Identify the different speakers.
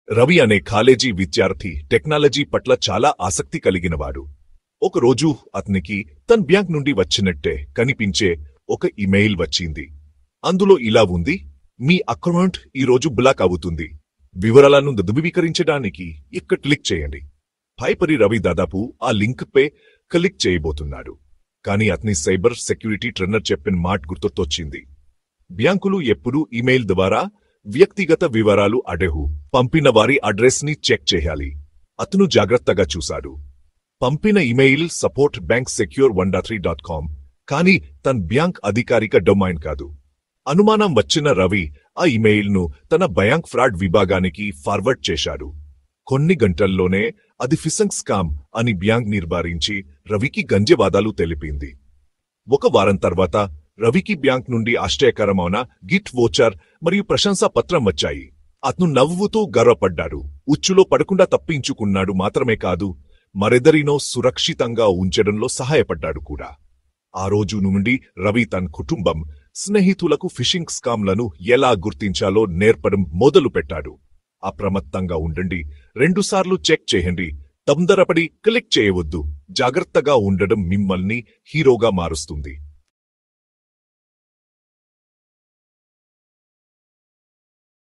Speaker 1: రవి అనే కాలేజీ విద్యార్థి టెక్నాలజీ పట్ల చాలా ఆసక్తి కలిగినవాడు. ఒకరోజు అతనికి తన బ్యాంక్ నుండి వచ్చినట్టే కనిపించే ఒక ఇమెయిల్ వచ్చింది. అందులో ఇలా ఉంది: మీ అకౌంట్ ఈరోజు బ్లాక్ అవుతుంది. వివరాలను ధృవీకరించడానికి ఇక్కడ క్లిక్ చేయండి. భయపడి రవి దాదాపు ఆ లింక్ పై క్లిక్ చేయబోతున్నాడు. కాని అతని సైబర్ సెక్యూరిటీ ట్రైనర్ చెప్పిన మాట గుర్తొచ్చింది. బ్యాంకులు ఎప్పుడూ ఇమెయిల్ ద్వారా వ్యక్తిగత వివరాలు అడగవు. పంపిన వారి అడ్రస్ ని చెక్ చేయాలి. అతను జాగ్రత్తగా చూశాడు. పంపిన email support bank secure 1.3.com, కానీ తన బ్యాంక్ అధికారిక డొమైన్ కాదు. అనుమానం వచ్చిన రవి ఆ ఇమెయిల్ను తన బ్యాంక్ ఫ్రాడ్ విభాగానికి ఫార్వర్డ్ చేశాడు. కొన్ని గంటల్లోనే అది ఫిషింగ్ స్కామ్ అని బ్యాంక్ నిర్ధారించి రవికి ధన్యవాదాలు తెలిపింది. ఒక వారం తర్వాత రవికి బ్యాంక్ నుండి ఆశ్చర్యకరమైన గిఫ్ట్ వోచర్ మరియు ప్రశంసా పత్రం వచ్చాయి. అతను నవ్వుతూ గర్వపడ్డాడు. ఉచ్చులో పడకుండా తప్పించుకున్నాడు మాత్రమే కాదు, మరెదరినో సురక్షితంగా ఉంచడంలో సహాయపడ్డాడు కూడా. ఆ రోజు నుండి రవి తన కుటుంబం, స్నేహితులకు ఫిషింగ్ స్కామ్లను ఎలా గుర్తించాలో నేర్పడం మొదలుపెట్టాడు. అప్రమత్తంగా ఉండండి, 2 సార్లు చెక్ చేయండి, తొందరపడి క్లిక్ చేయవద్దు. జాగ్రత్తగా ఉండడం మిమ్మల్ని హీరోగా మారుస్తుంది.